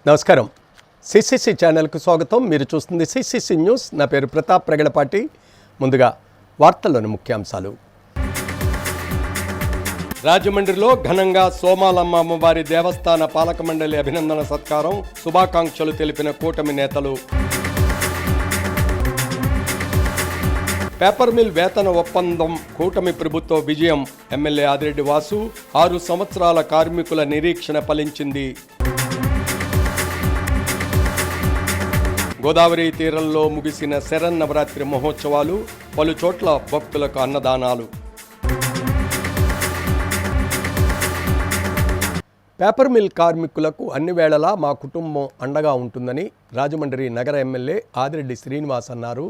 నమస్కారం. సిసిసి ఛానల్కు స్వాగతం. మీరు చూస్తుంది సిసిసి న్యూస్. నా పేరు ప్రతాప్ ప్రగడపాటి. ముందుగా వార్తల్లోని ముఖ్యాంశాలు. రాజమండ్రిలో ఘనంగా సోమాలమ్మ అమ్మవారి దేవస్థాన పాలక మండలి అభినందన సత్కారం, శుభాకాంక్షలు తెలిపిన కూటమి నేతలు. పేపర్ మిల్ వేతన ఒప్పందం కూటమి ప్రభుత్వ విజయం. ఎమ్మెల్యే ఆదిరెడ్డి వాసు 6 సంవత్సరాల కార్మికుల నిరీక్షణ ఫలించింది. గోదావరి తీరంలో ముగిసిన శరన్నవరాత్రి మహోత్సవాలు, పలు చోట్ల భక్తులకు అన్నదానాలు. పేపర్ మిల్ కార్మికులకు అన్ని వేళలా మా కుటుంబం అండగా ఉంటుందని రాజమండ్రి నగర ఎమ్మెల్యే ఆదిరెడ్డి శ్రీనివాస్ అన్నారు.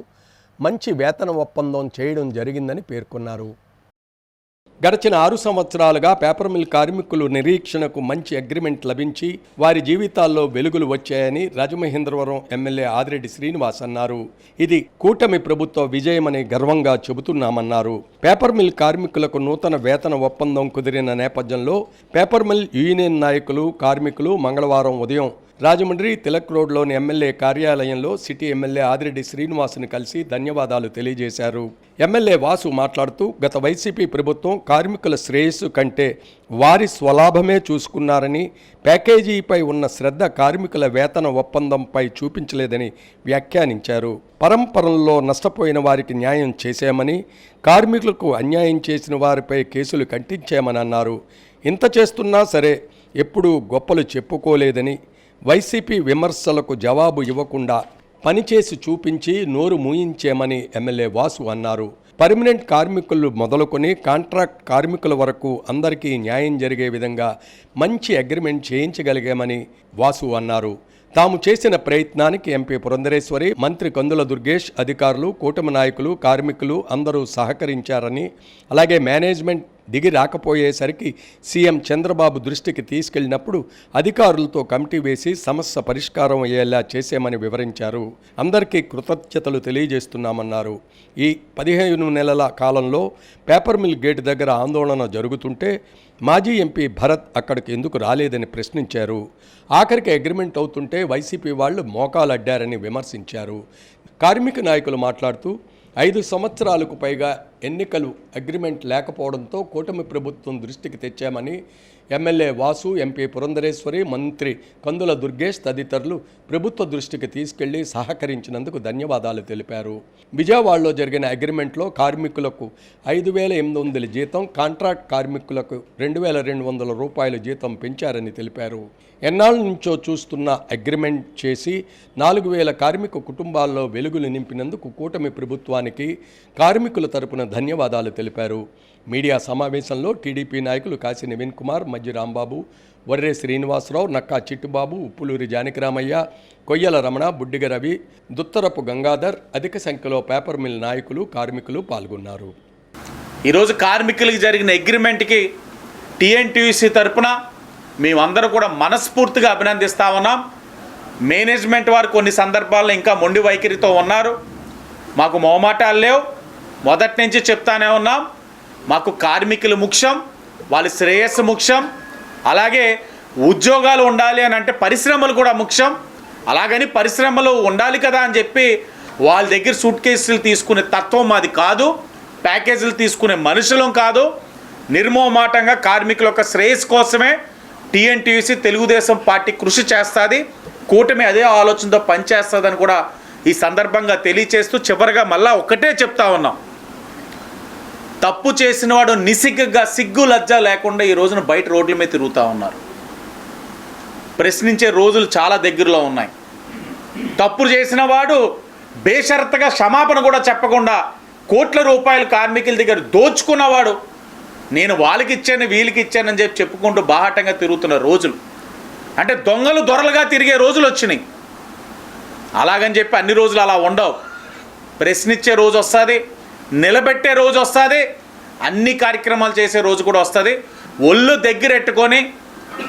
మంచి వేతన ఒప్పందం చేయడం జరిగిందని పేర్కొన్నారు. గడిచిన 6 సంవత్సరాలుగా పేపర్ మిల్ కార్మికులు నిరీక్షణకు మంచి అగ్రిమెంట్ లభించి వారి జీవితాల్లో వెలుగులు వచ్చాయని రాజమహేంద్రవరం ఎమ్మెల్యే ఆదిరెడ్డి శ్రీనివాస్ అన్నారు. ఇది కూటమి ప్రభుత్వ విజయమని గర్వంగా చెబుతున్నామన్నారు. పేపర్ మిల్ కార్మికులకు నూతన వేతన ఒప్పందం కుదిరిన నేపథ్యంలో పేపర్ మిల్ యూనియన్ నాయకులు, కార్మికులు మంగళవారం ఉదయం రాజమండ్రి తిలక్ రోడ్లోని ఎమ్మెల్యే కార్యాలయంలో సిటీ ఎమ్మెల్యే ఆదిరెడ్డి శ్రీనివాస్ను కలిసి ధన్యవాదాలు తెలియజేశారు. ఎమ్మెల్యే వాసు మాట్లాడుతూ గత వైసీపీ ప్రభుత్వం కార్మికుల శ్రేయస్సు కంటే వారి స్వలాభమే చూసుకున్నారని, ప్యాకేజీపై ఉన్న శ్రద్ధ కార్మికుల వేతన ఒప్పందంపై చూపించలేదని వ్యాఖ్యానించారు. పరంపరల్లో నష్టపోయిన వారికి న్యాయం చేశామని, కార్మికులకు అన్యాయం చేసిన వారిపై కేసులు కట్టించామని అన్నారు. ఇంత చేస్తున్నా సరే ఎప్పుడూ గొప్పలు చెప్పుకోలేదని, వైసీపీ విమర్శలకు జవాబు ఇవ్వకుండా పనిచేసి చూపించి నోరు మూయించామని ఎమ్మెల్యే వాసు అన్నారు. పర్మనెంట్ కార్మికులు మొదలుకొని కాంట్రాక్ట్ కార్మికుల వరకు అందరికీ న్యాయం జరిగే విధంగా మంచి అగ్రిమెంట్ చేయించగలిగామని వాసు అన్నారు. తాము చేసిన ప్రయత్నానికి ఎంపీ పురంధరేశ్వరి, మంత్రి కందుల దుర్గేష్, అధికారులు, కూటమి నాయకులు, కార్మికులు అందరూ సహకరించారని, అలాగే మేనేజ్మెంట్ దిగి రాకపోయేసరికి సీఎం చంద్రబాబు దృష్టికి తీసుకెళ్లినప్పుడు అధికారులతో కమిటీ వేసి సమస్య పరిష్కారం అయ్యేలా చేశామని వివరించారు. అందరికీ కృతజ్ఞతలు తెలియజేస్తున్నామన్నారు. ఈ 15 నెలల కాలంలో పేపర్ మిల్ గేట్ దగ్గర ఆందోళన జరుగుతుంటే మాజీ ఎంపీ భరత్ అక్కడికి ఎందుకు రాలేదని ప్రశ్నించారు. ఆఖరికి అగ్రిమెంట్ అవుతుంటే వైసీపీ వాళ్లు మోకాలు అడ్డారని విమర్శించారు. కార్మిక నాయకులు మాట్లాడుతూ 5 సంవత్సరాలకు పైగా ఎన్నికలు అగ్రిమెంట్ లేకపోవడంతో కూటమి ప్రభుత్వం దృష్టికి తెచ్చామని ఎమ్మెల్యే వాసు, ఎంపీ పురంధరేశ్వరి, మంత్రి కందుల దుర్గేష్ తదితరులు ప్రభుత్వ దృష్టికి తీసుకెళ్లి సహకరించినందుకు ధన్యవాదాలు తెలిపారు. విజయవాడలో జరిగిన అగ్రిమెంట్లో కార్మికులకు 5,800 జీతం, కాంట్రాక్ట్ కార్మికులకు 2,200 రూపాయల జీతం పెంచారని తెలిపారు. ఎన్నాళ్ళ నుంచో చూస్తున్న అగ్రిమెంట్ చేసి 4,000 కార్మిక కుటుంబాల్లో వెలుగులు నింపినందుకు కూటమి ప్రభుత్వానికి కార్మికుల తరపున ధన్యవాదాలు తెలిపారు. మీడియా సమావేశంలో టీడీపీ నాయకులు కాశీ నవీన్ కుమార్, మజ్జి రాంబాబు, వర్రే శ్రీనివాసరావు, నక్కా చిట్టుబాబు, ఉప్పులూరి జానకిరామయ్య, కొయ్యల రమణ, బుడ్డిగ రవి, దుత్తరపు గంగాధర్, అధిక సంఖ్యలో పేపర్ మిల్ నాయకులు, కార్మికులు పాల్గొన్నారు. ఈరోజు కార్మికులకు జరిగిన అగ్రిమెంట్కి టీఎన్టీయూసీ తరపున మేమందరూ కూడా మనస్ఫూర్తిగా అభినందిస్తా ఉన్నాం. మేనేజ్మెంట్ వారు కొన్ని సందర్భాల్లో ఇంకా మొండి వైఖరితో ఉన్నారు. మాకు మొహమాటాలు లేవు. మొదటి నుంచి చెప్తానే ఉన్నాం, మాకు కార్మికులు ముఖ్యం, వాళ్ళ శ్రేయస్సు ముఖ్యం. అలాగే ఉద్యోగాలు ఉండాలి అని అంటే పరిశ్రమలు కూడా ముఖ్యం. అలాగని పరిశ్రమలు ఉండాలి కదా అని చెప్పి వాళ్ళ దగ్గర సూట్ కేసులు తీసుకునే తత్వం మాది కాదు. ప్యాకేజీలు తీసుకునే మనుషులం కాదు. నిర్మోహమాటంగా కార్మికుల యొక్క శ్రేయస్సు కోసమే టీఎన్టీయూసీ తెలుగుదేశం పార్టీ కృషి చేస్తుంది. కూటమి అదే ఆలోచనతో పనిచేస్తుందని కూడా ఈ సందర్భంగా తెలియచేస్తూ చివరిగా మళ్ళా ఒకటే చెప్తా ఉన్నాం, తప్పు చేసిన వాడు నిసిగ్గుగా సిగ్గు లజ్జ లేకుండా ఈ రోజున బయట రోడ్ల మీద తిరుగుతూ ఉన్నారు. ప్రశ్నించే రోజులు చాలా దగ్గరలో ఉన్నాయి. తప్పు చేసిన వాడు బేషరతుగా క్షమాపణ కూడా చెప్పకుండా కోట్ల రూపాయలు కార్మికుల దగ్గర దోచుకున్నవాడు నేను వాళ్ళకి ఇచ్చాను, వీళ్ళకి ఇచ్చానని చెప్పి చెప్పుకుంటూ బాహాటంగా తిరుగుతున్న రోజులు, అంటే దొంగలు దొరలుగా తిరిగే రోజులు వచ్చినాయి. అలాగని చెప్పి అన్ని రోజులు అలా ఉండవు. ప్రశ్నించే రోజు వస్తుంది, నిలబెట్టే రోజు వస్తుంది, అన్ని కార్యక్రమాలు చేసే రోజు కూడా వస్తుంది. ఒళ్ళు దగ్గరెట్టుకొని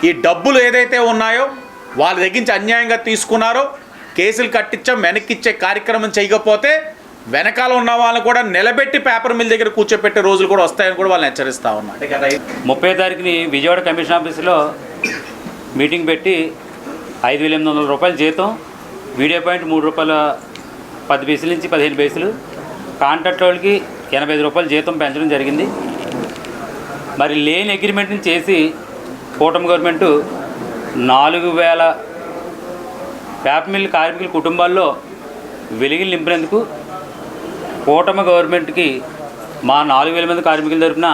ఈ డబ్బులు ఏదైతే ఉన్నాయో వాళ్ళ దగ్గర నుంచి అన్యాయంగా తీసుకున్నారో కేసులు కట్టించాం, వెనక్కిచ్చే కార్యక్రమం చేయకపోతే వెనకాల ఉన్న వాళ్ళని కూడా నిలబెట్టి పేపర్ మిల్ దగ్గర కూర్చోపెట్టే రోజులు కూడా వస్తాయని కూడా వాళ్ళని హెచ్చరిస్తూ ఉన్నారు. 30వ తారీఖుని విజయవాడ కమిషన్ ఆఫీసులో మీటింగ్ పెట్టి 5,800 రూపాయల జీతం, వీడియో పాయింట్ 3 రూపాయల 10 పైసల నుంచి 15 పైసలు, కాంట్రాక్ట్ వాళ్ళకి 85 రూపాయల జీతం పెంచడం జరిగింది. మరి లేని అగ్రిమెంట్ని చేసి కూటమి గవర్నమెంటు 4,000 పేపర్ మిల్ కార్మికుల కుటుంబాల్లో వెలుగులు నింపినందుకు కూటమి గవర్నమెంట్కి మా 4,000 మంది కార్మికుల తరఫున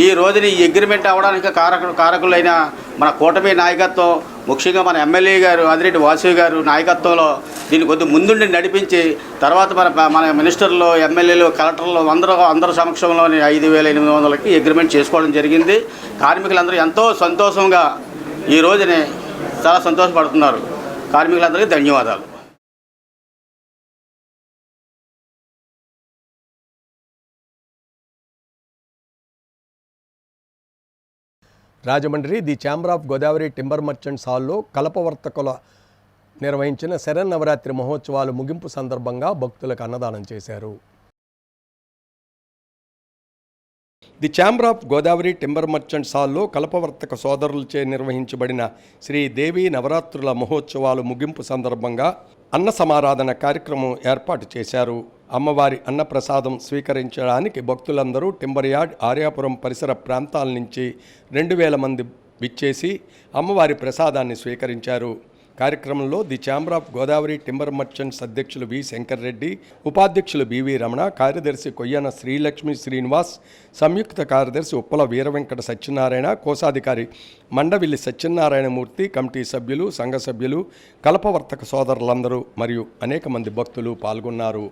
ఈ రోజున ఈ అగ్రిమెంట్ అవ్వడానికి కారకులైన మన కూటమి నాయకత్వం, ముఖ్యంగా మన ఎమ్మెల్యే గారు ఆదిరెడ్డి వాసు గారు నాయకత్వంలో దీన్ని కొద్ది ముందుండి నడిపించి తర్వాత మన మినిస్టర్లు, ఎమ్మెల్యేలు, కలెక్టర్లు అందరూ సమక్షంలోని 5,800కి అగ్రిమెంట్ చేసుకోవడం జరిగింది. కార్మికులందరూ ఎంతో సంతోషంగా ఈ రోజుని చాలా సంతోషపడుతున్నారు. కార్మికులందరికీ ధన్యవాదాలు. Rajahmundry the chamber of Godavari timber merchants హాల్లో కలపవర్తకుల నిర్వహించిన శరన్నవరాత్రి మహోత్సవాలు ముగింపు సందర్భంగా భక్తులకు అన్నదానం చేశారు. The chamber of Godavari timber merchants హాల్లో కలపవర్తక సోదరులచే నిర్వహించబడిన శ్రీదేవి నవరాత్రుల మహోత్సవాలు ముగింపు సందర్భంగా అన్న సమారాధన కార్యక్రమం ఏర్పాటు చేశారు. అమ్మవారి అన్నప్రసాదం స్వీకరించడానికి భక్తులందరూ టింబర్ యార్డ్, ఆర్యాపురం పరిసర ప్రాంతాల నుంచి 2,000 మంది విచ్చేసి అమ్మవారి ప్రసాదాన్ని స్వీకరించారు. కార్యక్రమంలో the chamber of Godavari timber merchants అధ్యక్షులు వి శంకర్ రెడ్డి, ఉపాధ్యక్షులు బివి రమణ, కార్యదర్శి కొయ్యన శ్రీలక్ష్మి శ్రీనివాస్, సంయుక్త కార్యదర్శి ఉప్పల వీరవెంకట సత్యనారాయణ, కోశాధికారి మండవిల్లి సత్యనారాయణమూర్తి, కమిటీ సభ్యులు, సంఘ సభ్యులు, కలపవర్తక సోదరులందరూ మరియు అనేక మంది భక్తులు పాల్గొన్నారు.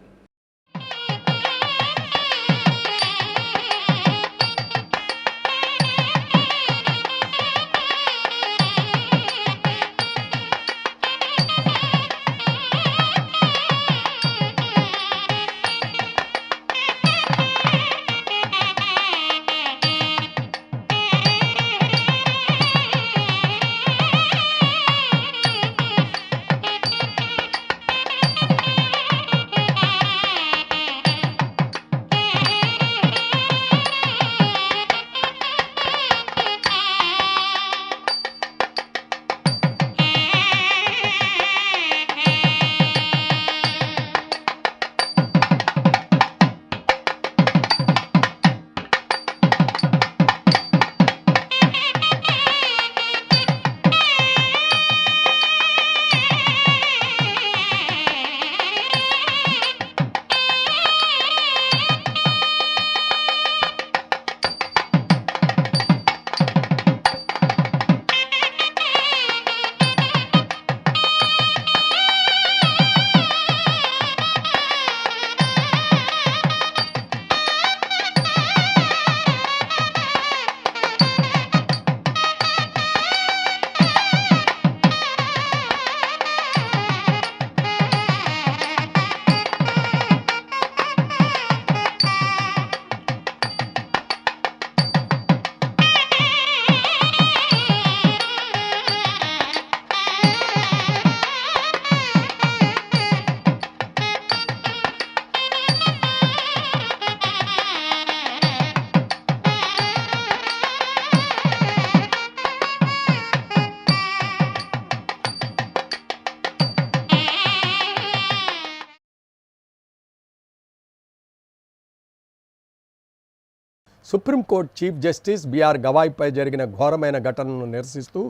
సుప్రీంకోర్టు చీఫ్ జస్టిస్ బిఆర్ గవాయ్పై జరిగిన ఘోరమైన ఘటనను నిరసిస్తూ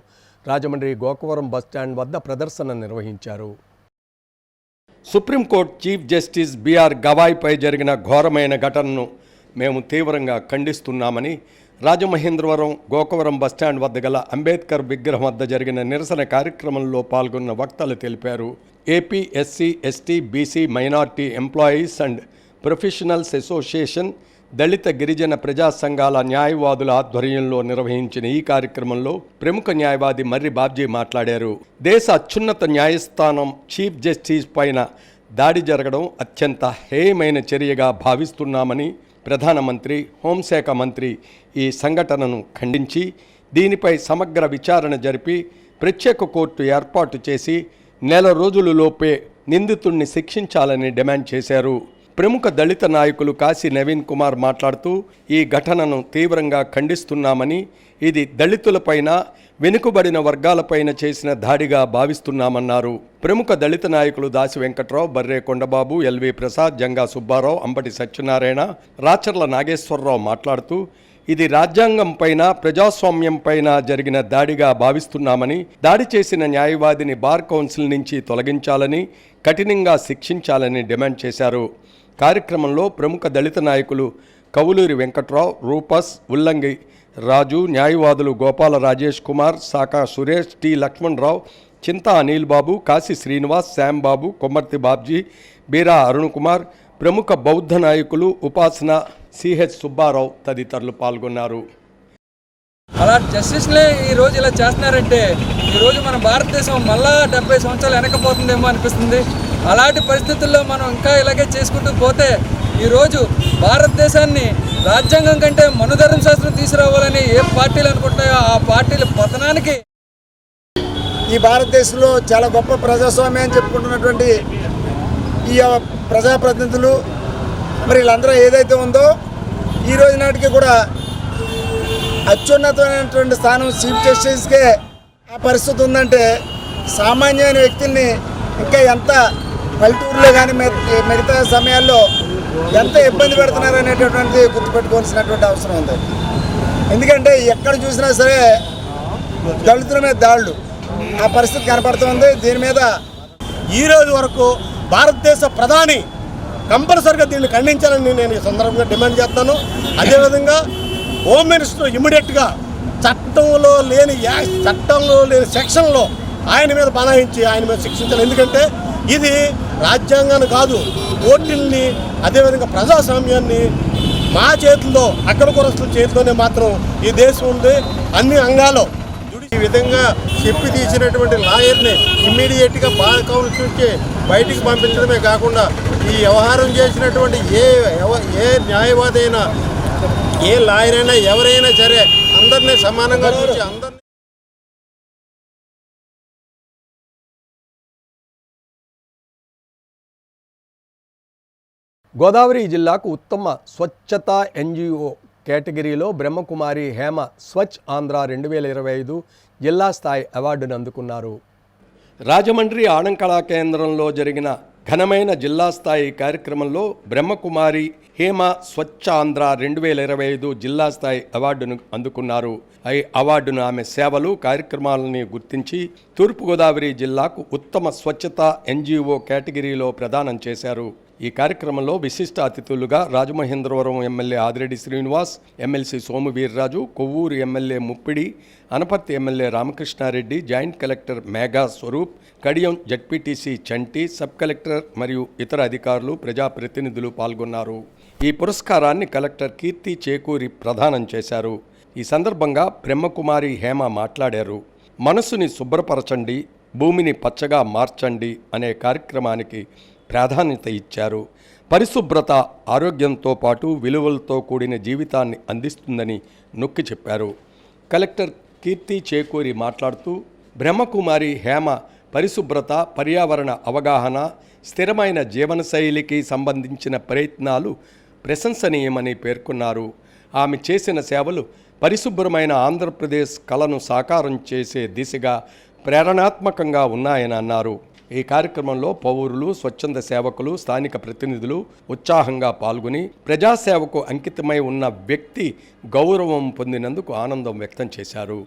రాజమండ్రి గోకవరం బస్టాండ్ వద్ద ప్రదర్శన నిర్వహించారు. సుప్రీంకోర్టు చీఫ్ జస్టిస్ బిఆర్ గవాయ్పై జరిగిన ఘోరమైన ఘటనను మేము తీవ్రంగా ఖండిస్తున్నామని రాజమహేంద్రవరం గోకవరం బస్టాండ్ వద్ద గల అంబేద్కర్ విగ్రహం వద్ద జరిగిన నిరసన కార్యక్రమంలో పాల్గొన్న వక్తలు తెలిపారు. AP SC, ST, BC, minority employees and professionals association, దళిత గిరిజన ప్రజా సంఘాల న్యాయవాదుల ఆధ్వర్యంలో నిర్వహించిన ఈ కార్యక్రమంలో ప్రముఖ న్యాయవాది మర్రి బాబ్జీ మాట్లాడారు. దేశ అత్యున్నత న్యాయస్థానం చీఫ్ జస్టిస్ పైన దాడి జరగడం అత్యంత హేయమైన చర్యగా భావిస్తున్నామని, ప్రధానమంత్రి, హోంశాఖ మంత్రి ఈ సంఘటనను ఖండించి దీనిపై సమగ్ర విచారణ జరిపి ప్రత్యేక కోర్టు ఏర్పాటు చేసి నెల రోజులలోపే నిందితుడిని శిక్షించాలని డిమాండ్ చేశారు. ప్రముఖ దళిత నాయకులు కాశీ నవీన్ కుమార్ మాట్లాడుతూ ఈ ఘటనను తీవ్రంగా ఖండిస్తున్నామని, ఇది దళితులపైన, వెనుకబడిన వర్గాలపైన చేసిన దాడిగా భావిస్తున్నామన్నారు. ప్రముఖ దళిత నాయకులు దాసి వెంకట్రావు, బర్రే కొండబాబు, ఎల్వి ప్రసాద్, జంగా సుబ్బారావు, అంబటి సత్యనారాయణ, రాచర్ల నాగేశ్వరరావు మాట్లాడుతూ ఇది రాజ్యాంగం పైన, ప్రజాస్వామ్యం పైన జరిగిన దాడిగా భావిస్తున్నామని, దాడి చేసిన న్యాయవాదిని బార్ కౌన్సిల్ నుంచి తొలగించాలని, కఠినంగా శిక్షించాలని డిమాండ్ చేశారు. కార్యక్రమంలో ప్రముఖ దళిత నాయకులు కవులూరి వెంకట్రావు, రూపస్, ఉల్లంగి రాజు, న్యాయవాదులు గోపాల రాజేష్ కుమార్, సాకా సురేష్, టి లక్ష్మణరావు, చింతా అనిల్ బాబు, కాశీ శ్రీనివాస్, శ్యాంబాబు, కొమ్మర్తి బాబ్జీ, బీరా అరుణ్ కుమార్, ప్రముఖ బౌద్ధ నాయకులు ఉపాసన, సిహెచ్ సుబ్బారావు తదితరులు పాల్గొన్నారు. అలా జస్టిస్లే ఈరోజు ఇలా చేస్తున్నారంటే ఈరోజు మన భారతదేశం మళ్ళా 70 సంవత్సరాలు వెనకపోతుందేమో అనిపిస్తుంది. అలాంటి పరిస్థితుల్లో మనం ఇంకా ఇలాగే చేసుకుంటూ పోతే ఈరోజు భారతదేశాన్ని రాజ్యాంగం కంటే మనుధర్మ శాస్త్రం తీసుకురావాలని ఏ పార్టీలు అనుకుంటున్నాయో ఆ పార్టీల పతనానికి ఈ భారతదేశంలో చాలా గొప్ప ప్రజాస్వామ్యం అని చెప్పుకుంటున్నటువంటి ఈ ప్రజాప్రతినిధులు మరి వీళ్ళందరూ ఏదైతే ఉందో ఈ రోజు నాటికి కూడా అత్యున్నతమైనటువంటి స్థానం చీఫ్ జస్టిస్కే ఆ పరిస్థితి ఉందంటే సామాన్యమైన వ్యక్తుల్ని ఇంకా ఎంత పల్లెటూరులో కానీ మిగతా సమయాల్లో ఎంత ఇబ్బంది పెడుతున్నారు అనేటటువంటిది గుర్తుపెట్టుకోవాల్సినటువంటి అవసరం ఉంది. ఎందుకంటే ఎక్కడ చూసినా సరే దళితుల మీద దాడులు ఆ పరిస్థితి కనపడుతుంది. దీని మీద ఈరోజు వరకు భారతదేశ ప్రధాని కంపల్సరిగా దీన్ని ఖండించాలని నేను ఈ సందర్భంగా డిమాండ్ చేస్తాను. అదేవిధంగా హోమ్ మినిస్టర్ ఇమ్మీడియట్గా చట్టంలో లేని సెక్షన్లో ఆయన మీద బనాయించి ఆయన మీద శిక్షించాలి. ఎందుకంటే ఇది రాజ్యాంగాన్ని కాదు, కోర్టుల్ని అదేవిధంగా ప్రజాస్వామ్యాన్ని మా చేతుల్లో అక్కడ కొరస్తుల చేతిలోనే మాత్రం ఈ దేశం ఉంది. అన్ని అంగాల్లో ఈ విధంగా చెప్పి తీసినటువంటి లాయర్ని ఇమ్మీడియట్గా బార్ కౌన్సిల్ నుంచి బయటికి పంపించడమే కాకుండా ఈ వ్యవహారం చేసినటువంటి ఏ న్యాయవాది అయినా, ఏ లాయర్ అయినా, ఎవరైనా సరే అందరినీ సమానంగా చూసి అందరినీ గోదావరి జిల్లాకు ఉత్తమ స్వచ్ఛతా ఎన్జిఓ కేటగిరీలో బ్రహ్మకుమారి హేమ స్వచ్ఛ ఆంధ్ర 2025 జిల్లా స్థాయి అవార్డును అందుకున్నారు. రాజమండ్రి ఆనంకళా కేంద్రంలో జరిగిన ఘనమైన జిల్లా స్థాయి కార్యక్రమంలో బ్రహ్మకుమారి హేమ స్వచ్ఛ ఆంధ్ర 2025 జిల్లా స్థాయి అవార్డును అందుకున్నారు. ఈ అవార్డును ఆమె సేవలు, కార్యక్రమాలని గుర్తించి తూర్పుగోదావరి జిల్లాకు ఉత్తమ స్వచ్ఛతా ఎన్జిఓ కేటగిరీలో ప్రదానం చేశారు. ఈ కార్యక్రమంలో విశిష్ట అతిథులుగా Rajamahendravaram MLA Adireddy Srinivas, MLC Somu Veerraju, Kovvur MLA Muppidi, Anaparthi MLA Ramakrishna Reddy, joint collector Megha Swaroop, Kadiam ZPTC Chanti, sub collector మరియు ఇతర అధికారులు, ప్రజాప్రతినిధులు పాల్గొన్నారు. ఈ పురస్కారాన్ని కలెక్టర్ కీర్తి చేకూరి ప్రదానం చేశారు. ఈ సందర్భంగా బ్రహ్మకుమారి హేమ మాట్లాడారు. మనసుని శుభ్రపరచండి, భూమిని పచ్చగా మార్చండి అనే కార్యక్రమానికి ప్రాధాన్యత ఇచ్చారు. పరిశుభ్రత ఆరోగ్యంతో పాటు విలువలతో కూడిన జీవితాన్ని అందిస్తుందని నొక్కి చెప్పారు. కలెక్టర్ కీర్తి చేకూరి మాట్లాడుతూ బ్రహ్మకుమారి హేమ పరిశుభ్రత, పర్యావరణ అవగాహన, స్థిరమైన జీవనశైలికి సంబంధించిన ప్రయత్నాలు ప్రశంసనీయమని పేర్కొన్నారు. ఆమె చేసిన సేవలు పరిశుభ్రమైన ఆంధ్రప్రదేశ్ కళను సాకారం చేసే దిశగా ప్రేరణాత్మకంగా ఉన్నాయని అన్నారు. ఈ కార్యక్రమంలో పౌరులు, స్వచ్ఛంద సేవకులు, స్థానిక ప్రతినిధులు ఉత్సాహంగా పాల్గొని ప్రజాసేవకు అంకితమై ఉన్న వ్యక్తి గౌరవం పొందినందుకు ఆనందం వ్యక్తం చేశారు.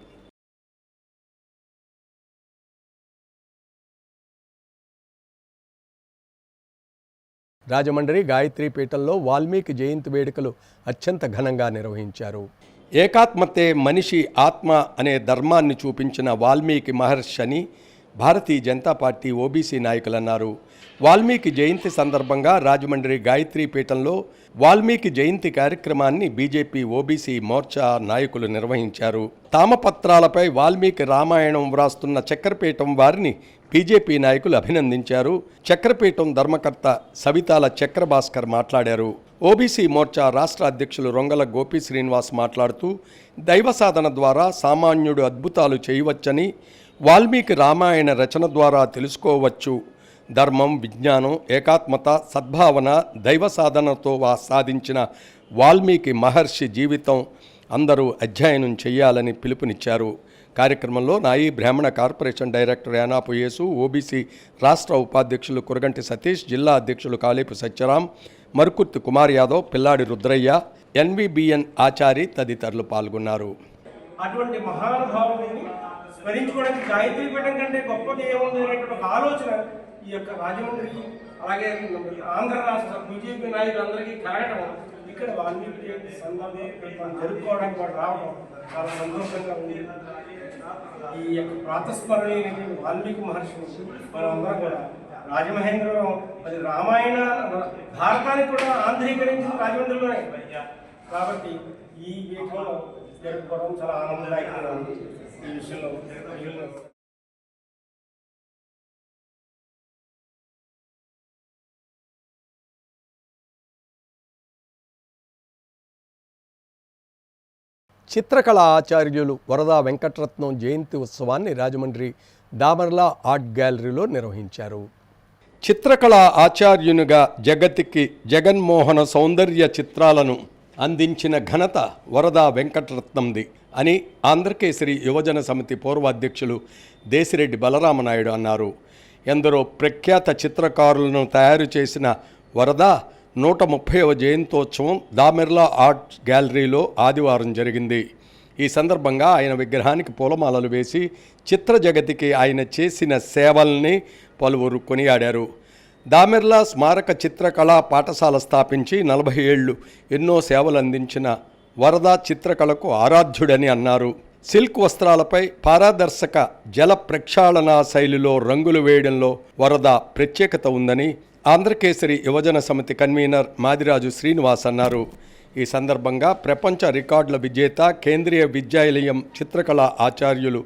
రాజమండ్రి గాయత్రీపీఠంలో వాల్మీకి జయంతి వేడుకలు అత్యంత ఘనంగా నిర్వహించారు. ఏకాత్మతే మనిషి ఆత్మ అనే ధర్మాన్ని చూపించిన వాల్మీకి మహర్షి అని భారతీయ జనతా పార్టీ ఓబీసీ నాయకులు అన్నారు. వాల్మీకి జయంతి సందర్భంగా రాజమండ్రి గాయత్రీపీఠంలో వాల్మీకి జయంతి కార్యక్రమాన్ని బీజేపీ ఓబీసీ మోర్చా నాయకులు నిర్వహించారు. తామపత్రాలపై వాల్మీకి రామాయణం వ్రాస్తున్న చక్రపీఠం వారిని బీజేపీ నాయకులు అభినందించారు. చక్రపీఠం ధర్మకర్త సవితాల చక్రభాస్కర్ మాట్లాడారు. ఓబీసీ మోర్చా రాష్ట్ర అధ్యక్షులు రొంగల గోపి శ్రీనివాస్ మాట్లాడుతూ దైవ సాధన ద్వారా సామాన్యుడు అద్భుతాలు చేయవచ్చని, వాల్మీకి రామాయణ రచన ద్వారా తెలుసుకోవచ్చు. ధర్మం, విజ్ఞానం, ఏకాత్మత, సద్భావన, దైవ సాధనతో సాధించిన వాల్మీకి మహర్షి జీవితం అందరూ అధ్యయనం చేయాలని పిలుపునిచ్చారు. కార్యక్రమంలో నాయి బ్రాహ్మణ కార్పొరేషన్ డైరెక్టర్ యానాపు యేసు, ఓబీసీ రాష్ట్ర ఉపాధ్యక్షులు కురగంటి సతీష్, జిల్లా అధ్యక్షులు కాలేపు సత్యరాం, మరుకుర్తి కుమార్ యాదవ్, పిల్లాడి రుద్రయ్య, ఎన్విబిఎన్ ఆచారి తదితరులు పాల్గొన్నారు. అటువంటి మహానుభావుని స్మరించుకోవడానికి గాయత్రి పీఠం కంటే గొప్పది ఏముంది అనేటువంటి ఒక ఆలోచన ఈ యొక్క రాజమండ్రి అలాగే ఆంధ్ర రాష్ట్ర బీజేపీ నాయకులందరికీ కలగటం, ఇక్కడ వాల్మీకి జయంతి సందర్భంగా మనం జరుపుకోవడానికి వాడు రావడం చాలా సంతోషంగా ఉంది. ఈ యొక్క ప్రాతస్మరణీయ వాల్మీకి మహర్షిని మనం అందరం కూడా రాజమహేంద్రవరం మరి రామాయణ భారతానికి కూడా ఆంధ్రీకరించిన రాజమండ్రిలోనే, కాబట్టి ఈ వీటిలో జరుపుకోవడం చాలా ఆనందదాయకంగా ఉంది. ఈ విషయంలో చిత్రకళా ఆచార్యులు వరదా వెంకటరత్నం జయంతి ఉత్సవాన్ని రాజమండ్రి దామర్లా ఆర్ట్ గ్యాలరీలో నిర్వహించారు. చిత్రకళా ఆచార్యునిగా జగతికి జగన్మోహన సౌందర్య చిత్రాలను అందించిన ఘనత వరదా వెంకటరత్నంది అని ఆంధ్రకేసరి యువజన సమితి పూర్వ అధ్యక్షులు దేశిరెడ్డి బలరామనాయుడు అన్నారు. ఎందరో ప్రఖ్యాత చిత్రకారులను తయారు చేసిన వరద 130వ జయంతోత్సవం దామెర్లా ఆర్ట్ గ్యాలరీలో ఆదివారం జరిగింది. ఈ సందర్భంగా ఆయన విగ్రహానికి పూలమాలలు వేసి చిత్ర జగతికి ఆయన చేసిన సేవల్ని పలువురు కొనియాడారు. దామెర్లా స్మారక చిత్రకళా పాఠశాల స్థాపించి 40 ఏళ్లు ఎన్నో సేవలు అందించిన వరద చిత్రకళకు ఆరాధ్యుడని అన్నారు. సిల్క్ వస్త్రాలపై పారదర్శక జల ప్రక్షాళన శైలిలో రంగులు వేయడంలో వరద ప్రత్యేకత ఉందని ఆంధ్రకేసరి యువజన సమితి కన్వీనర్ మాదిరాజు శ్రీనివాస్ అన్నారు. ఈ సందర్భంగా ప్రపంచ రికార్డుల విజేత కేంద్రీయ విద్యాలయం చిత్రకళా ఆచార్యులు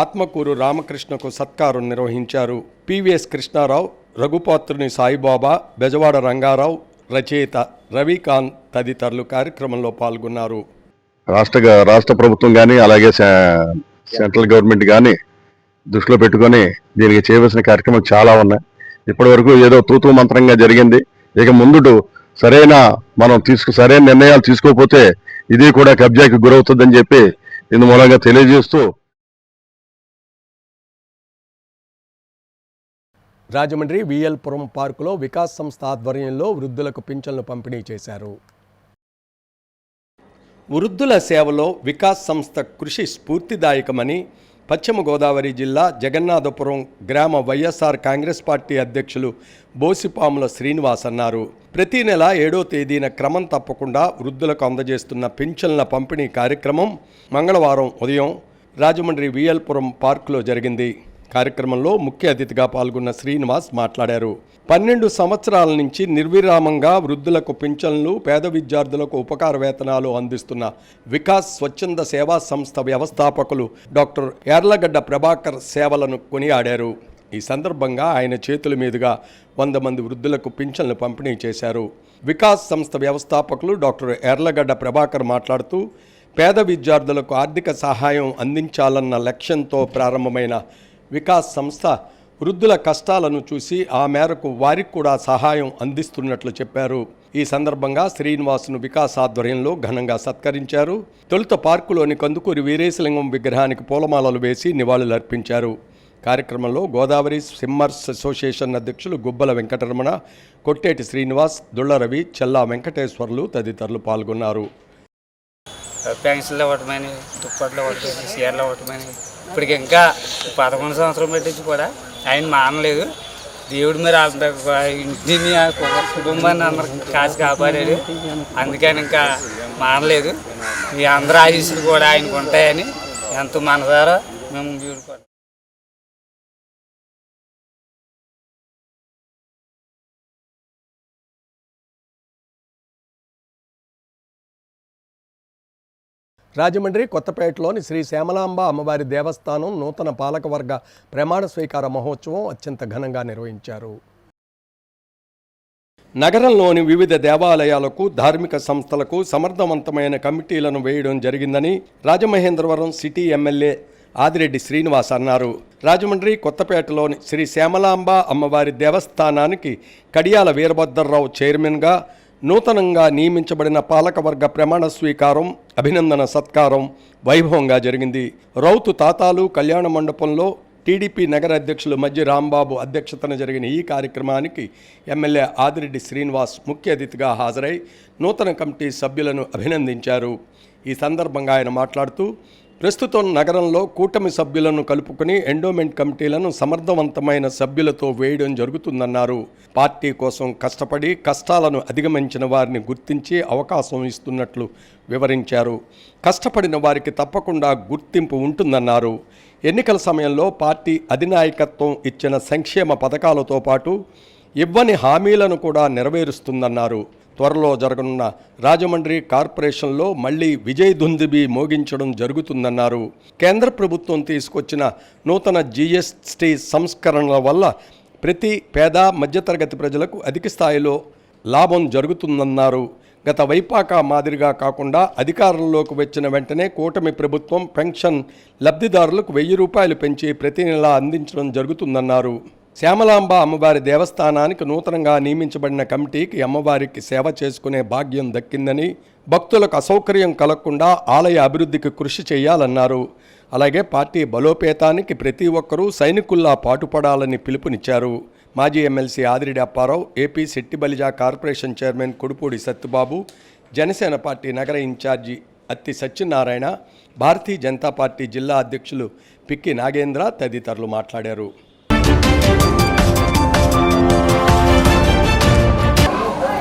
ఆత్మకూరు రామకృష్ణకు సత్కారం నిర్వహించారు. పివిఎస్ కృష్ణారావు, రఘుపాత్రుని సాయిబాబా, బెజవాడ రంగారావు, రచయిత రవికాంత్ తదితరులు కార్యక్రమంలో పాల్గొన్నారు. రాష్ట్ర ప్రభుత్వం కానీ అలాగే సెంట్రల్ గవర్నమెంట్ కానీ దృష్టిలో పెట్టుకొని దీనికి చేయవలసిన కార్యక్రమాలు చాలా ఉన్నాయి. ఇప్పటి వరకు ఏదో తూతూ మంత్రంగా జరిగింది. ఇక ముందు సరైన నిర్ణయాలు తీసుకోకపోతే ఇది కూడా కబ్జాకి గురవుతుందని చెప్పి ఇందు మూలంగా తెలియజేస్తూ రాజమండ్రి విఎల్పురం పార్కులో వికాస్ సంస్థ ఆధ్వర్యంలో వృద్ధులకు పింఛన్లు పంపిణీ చేశారు. వృద్ధుల సేవలో వికాస్ సంస్థ కృషి స్ఫూర్తిదాయకమని పశ్చిమ గోదావరి జిల్లా జగన్నాథపురం గ్రామ వైఎస్ఆర్ కాంగ్రెస్ పార్టీ అధ్యక్షులు బోసిపాముల శ్రీనివాస్ అన్నారు. ప్రతి నెల 7వ తేదీన క్రమం తప్పకుండా వృద్ధులకు అందజేస్తున్న పింఛన్ల పంపిణీ కార్యక్రమం మంగళవారం ఉదయం రాజమండ్రి విఎల్పురం పార్కులో జరిగింది. కార్యక్రమంలో ముఖ్య అతిథిగా పాల్గొన్న శ్రీనివాస్ మాట్లాడారు. 12 సంవత్సరాల నుంచి నిర్విరామంగా వృద్ధులకు పింఛన్లు, పేద విద్యార్థులకు ఉపకార వేతనాలు అందిస్తున్న వికాస్ స్వచ్ఛంద సేవా సంస్థ వ్యవస్థాపకులు డాక్టర్ యార్లగడ్డ ప్రభాకర్ సేవలను కొనియాడారు. ఈ సందర్భంగా ఆయన చేతుల మీదుగా 100 మంది వృద్ధులకు పింఛన్లు పంపిణీ చేశారు. వికాస్ సంస్థ వ్యవస్థాపకులు డాక్టర్ యార్లగడ్డ ప్రభాకర్ మాట్లాడుతూ పేద విద్యార్థులకు ఆర్థిక సహాయం అందించాలన్న లక్ష్యంతో ప్రారంభమైన వికాస్ సంస్థ వృద్ధుల కష్టాలను చూసి ఆ మేరకు వారికి కూడా సహాయం అందిస్తున్నట్లు చెప్పారు. ఈ సందర్భంగా శ్రీనివాసును వికాస్ ఆధ్వర్యంలో ఘనంగా సత్కరించారు. తొలుత పార్కులోని కందుకూరి వీరేశలింగం విగ్రహానికి పూలమాలలు వేసి నివాళులర్పించారు. కార్యక్రమంలో గోదావరి స్విమ్మర్స్ అసోసియేషన్ అధ్యక్షులు గుబ్బల వెంకటరమణ, కొట్టేటి శ్రీనివాస్, దుళ్లరవి, చెల్లా వెంకటేశ్వర్లు తదితరులు పాల్గొన్నారు. పెన్షన్లు ఇవ్వటమని, దుప్పట్లు ఇవ్వటమని, చీరలు ఇవ్వటమని ఇప్పటికి ఇంకా 11 సంవత్సరం పెట్టించి కూడా ఆయన మానలేదు. దేవుడి మీద ఇంటిని కుటుంబాన్ని అందరికి కాసి కాపాడాడు. అందుకని ఇంకా మానలేదు. ఈ అందరూ ఆశీస్సులు కూడా ఆయనకు ఉంటాయని ఎంతో మనసారా మేము చూడుకోవాలి. రాజమండ్రి కొత్తపేటలోని శ్రీ శ్యామలాంబ అమ్మవారి దేవస్థానం నూతన పాలకవర్గ ప్రమాణ స్వీకార మహోత్సవం అత్యంత ఘనంగా నిర్వహించారు. నగరంలోని వివిధ దేవాలయాలకు, ధార్మిక సంస్థలకు సమర్థవంతమైన కమిటీలను వేయడం జరిగిందని రాజమహేంద్రవరం సిటీ ఎమ్మెల్యే ఆదిరెడ్డి శ్రీనివాస్ అన్నారు. రాజమండ్రి కొత్తపేటలోని శ్రీ శ్యామలాంబ అమ్మవారి దేవస్థానానికి కడియాల వీరభద్రరావు చైర్మన్గా, నూతనంగా నియమించబడిన పాలకవర్గ ప్రమాణ స్వీకారం, అభినందన సత్కారం వైభవంగా జరిగింది. రౌతు తాతాలు కళ్యాణ మండపంలో టీడీపీ నగర అధ్యక్షులు మజ్జి రాంబాబు అధ్యక్షతన జరిగిన ఈ కార్యక్రమానికి ఎమ్మెల్యే ఆదిరెడ్డి శ్రీనివాస్ ముఖ్య అతిథిగా హాజరై నూతన కమిటీ సభ్యులను అభినందించారు. ఈ సందర్భంగా ఆయన మాట్లాడుతూ ప్రస్తుతం నగరంలో కూటమి సభ్యులను కలుపుకుని ఎండోమెంట్ కమిటీలను సమర్థవంతమైన సభ్యులతో వేయడం జరుగుతుందన్నారు. పార్టీ కోసం కష్టపడి కష్టాలను అధిగమించిన వారిని గుర్తించి అవకాశం ఇస్తున్నట్లు వివరించారు. కష్టపడిన వారికి తప్పకుండా గుర్తింపు ఉంటుందన్నారు. ఎన్నికల సమయంలో పార్టీ అధినాయకత్వం ఇచ్చిన సంక్షేమ పథకాలతో పాటు ఇవ్వని హామీలను కూడా నెరవేరుస్తుందన్నారు. త్వరలో జరగనున్న రాజమండ్రి కార్పొరేషన్లో మళ్లీ విజయ్ దుందుబి మోగించడం జరుగుతుందన్నారు. కేంద్ర ప్రభుత్వం తీసుకొచ్చిన నూతన జీఎస్టీ సంస్కరణల వల్ల ప్రతి పేద మధ్యతరగతి ప్రజలకు అధిక స్థాయిలో లాభం జరుగుతుందన్నారు. గత వైపాక మాదిరిగా కాకుండా అధికారంలోకి వచ్చిన వెంటనే కూటమి ప్రభుత్వం పెన్షన్ లబ్ధిదారులకు 1000 రూపాయలు పెంచి ప్రతి నెలా అందించడం జరుగుతుందన్నారు. శ్యామలాంబ అమ్మవారి దేవస్థానానికి నూతనంగా నియమించబడిన కమిటీకి అమ్మవారికి సేవ చేసుకునే భాగ్యం దక్కిందని, భక్తులకు అసౌకర్యం కలగకుండా ఆలయ అభివృద్ధికి కృషి చేయాలన్నారు. అలాగే పార్టీ బలోపేతానికి ప్రతి ఒక్కరూ సైనికుల్లా పాటుపడాలని పిలుపునిచ్చారు. మాజీ MLC Adireddy Apparao, AP Settibalija corporation chairman Kodupudi Satyababu, Janasena party నగర ఇన్ఛార్జి అత్తి సత్యనారాయణ, భారతీయ జనతా పార్టీ జిల్లా అధ్యక్షులు పిక్కి నాగేంద్ర తదితరులు మాట్లాడారు.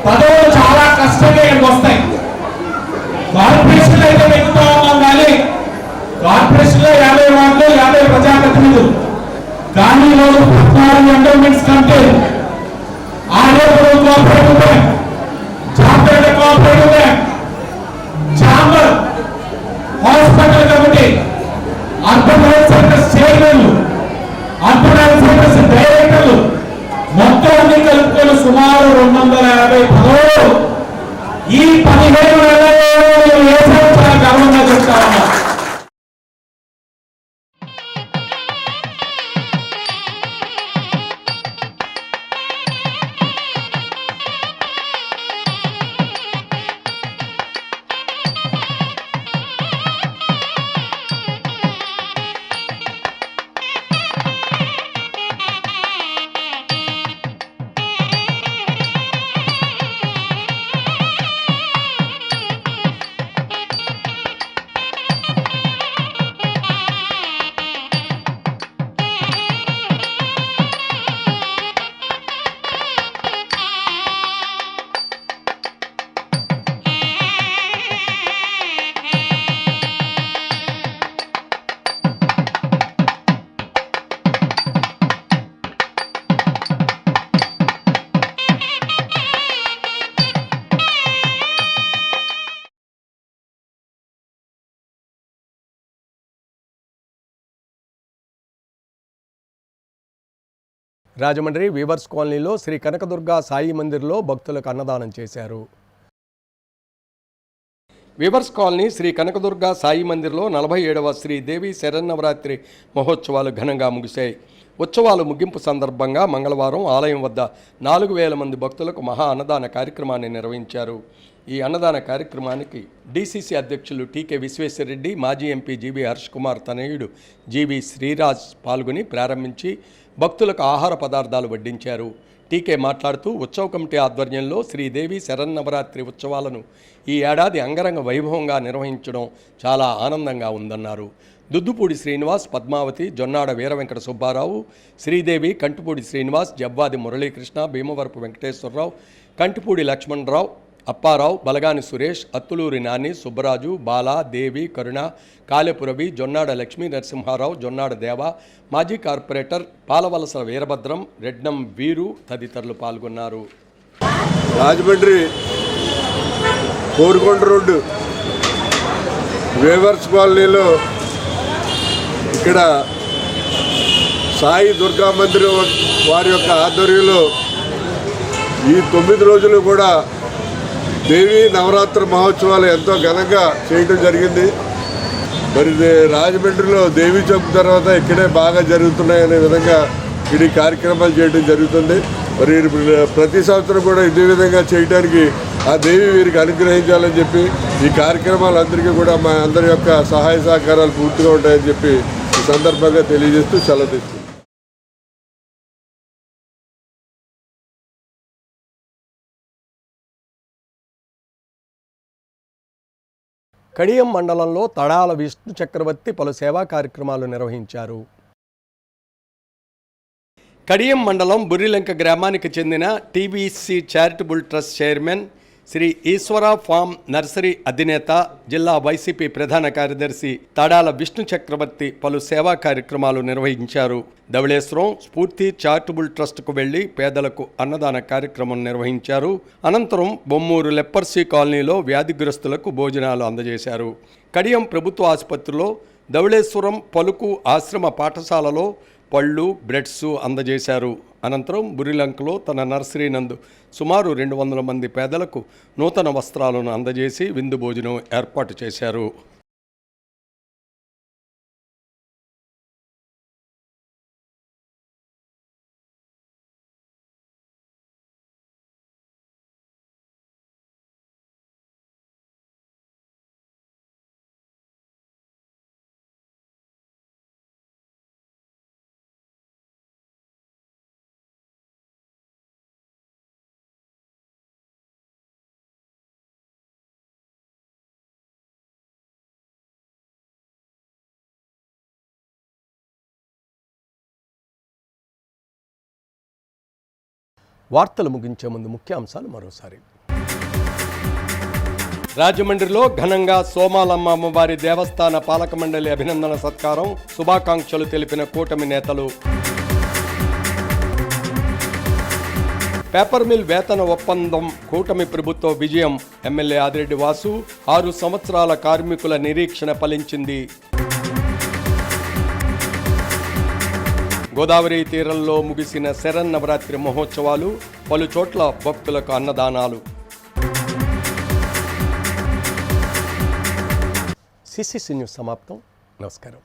పదవులు చాలా కష్టంగా వస్తాయి. కార్పొరేషన్ అయితే ఎక్కుతా ఉన్నాం కానీ కార్పొరేషన్లో 50 వార్డులు 50 ప్రజాప్రతినిధులు, కానీ ఈరోజు 14 ఎండోమెంట్స్ కంటే order cooperative bank, Jampeta cooperative bank, chamber, hospital committee, urban health centres చైర్మన్లు, అర్బన్ హెల్త్ సెంటర్స్ డైరెక్టర్లు మొత్తం అన్ని కలుపుకొని సుమారు 250 పదవులు ఈ 15 నెలల్లో వేసాం. చాలా గర్వంగా చెప్తా ఉన్నా. రాజమండ్రి వీవర్స్ కాలనీలో శ్రీ కనకదుర్గ సాయి మందిర్లో భక్తులకు అన్నదానం చేశారు. వీవర్స్ కాలనీ శ్రీ కనకదుర్గ సాయి మందిర్లో 47వ శ్రీదేవి శరన్నవరాత్రి మహోత్సవాలు ఘనంగా ముగిశాయి. ఉత్సవాలు ముగింపు సందర్భంగా మంగళవారం ఆలయం వద్ద 4000 మంది భక్తులకు మహా అన్నదాన కార్యక్రమాన్ని నిర్వహించారు. ఈ అన్నదాన కార్యక్రమానికి డీసీసీ అధ్యక్షులు టీకే విశ్వేశ్వరరెడ్డి, మాజీ ఎంపీ జీవీ హర్ష్ కుమార్ తనయుడు జీవీ శ్రీరాజ్ పాల్గొని ప్రారంభించి భక్తులకు ఆహార పదార్థాలు వడ్డించారు. టీకే మాట్లాడుతూ ఉత్సవ కమిటీ ఆధ్వర్యంలో శ్రీదేవి శరన్నవరాత్రి ఉత్సవాలను ఈ ఏడాది అంగరంగ వైభవంగా నిర్వహించడం చాలా ఆనందంగా ఉందన్నారు. దుద్దుపూడి శ్రీనివాస్, పద్మావతి, జొన్నాడ వీర వెంకట సుబ్బారావు, శ్రీదేవి, కంటిపూడి శ్రీనివాస్, జవ్వాది మురళీకృష్ణ, భీమవరపు వెంకటేశ్వరరావు, కంటిపూడి లక్ష్మణరావు, అప్పారావు, బలగాని సురేష్, అత్తులూరి నాని, సుబ్బరాజు, బాల, దేవి, కరుణ, కాలెపురవి, జొన్నాడ లక్ష్మీ నరసింహారావు, జొన్నాడ దేవ, మాజీ కార్పొరేటర్ పాలవలస వీరభద్రం, రెడ్నం వీరు తదితరులు పాల్గొన్నారు. రాజమండ్రి కోరుకొండ రోడ్డు వేవర్స్ కాలనీలో ఇక్కడ సాయి దుర్గా మందిరం వారి యొక్క ఆధ్వర్యంలో ఈ 9 రోజులు కూడా దేవీ నవరాత్రి మహోత్సవాలు ఎంతో ఘనంగా చేయడం జరిగింది. మరి రాజమండ్రిలో దేవీ చౌక్ తర్వాత ఇక్కడే బాగా జరుగుతున్నాయనే విధంగా ఇది కార్యక్రమాలు చేయడం జరుగుతుంది. మరి ప్రతి సంవత్సరం కూడా ఇదే విధంగా చేయడానికి ఆ దేవి వీరికి అనుగ్రహించాలని చెప్పి ఈ కార్యక్రమాలందరికీ కూడా మా అందరి యొక్క సహాయ సహకారాలు పూర్తిగా ఉంటాయని చెప్పి ఈ సందర్భంగా తెలియజేస్తూ సెలవు తీసుకుంటాం. కడియం మండలంలో తడాల విష్ణు చక్రవర్తి పలు సేవా కార్యక్రమాలు నిర్వహించారు. కడియం మండలం బుర్రిలంక గ్రామానికి చెందిన TBC charitable trust chairman Sri Eswara farm nursery అధినేత, జిల్లా వైసీపీ ప్రధాన కార్యదర్శి తడాల విష్ణు చక్రవర్తి పలు సేవా కార్యక్రమాలు నిర్వహించారు. ధవళేశ్వరం స్ఫూర్తి చారిటబుల్ ట్రస్టుకు వెళ్లి పేదలకు అన్నదాన కార్యక్రమం నిర్వహించారు. అనంతరం బొమ్మూరు లెప్పర్సీ కాలనీలో వ్యాధిగ్రస్తులకు భోజనాలు అందజేశారు. కడియం ప్రభుత్వ ఆసుపత్రిలో, ధవళేశ్వరం పలుకు ఆశ్రమ పాఠశాలలో పళ్ళు, బ్రెడ్స్ అందజేశారు. అనంతరం బుర్రిలంకలో తన నర్సరీ నందు సుమారు 200 మంది పేదలకు నూతన వస్త్రాలను అందజేసి విందు భోజనం ఏర్పాటు చేశారు. వార్తలు ముగించే ముందు ముఖ్యాంశాలు మరోసారి. రాజమండ్రిలో ఘనంగా సోమాలమ్మ అమ్మవారి దేవస్థాన పాలక మండలి అభినందన సత్కారం, శుభాకాంక్షలు తెలిపిన కూటమి నేతలు. పేపర్ మిల్ వేతన ఒప్పందం కూటమి ప్రభుత్వ విజయం, ఎమ్మెల్యే ఆదిరెడ్డి వాసు. 6 సంవత్సరాల కార్మికుల నిరీక్షణ ఫలించింది. గోదావరి తీరంలో ముగిసిన శరన్నవరాత్రి మహోత్సవాలు, పలు చోట్ల భక్తులకు అన్నదానాలు. సిసిసి న్యూస్ సమాప్తం. నమస్కారం.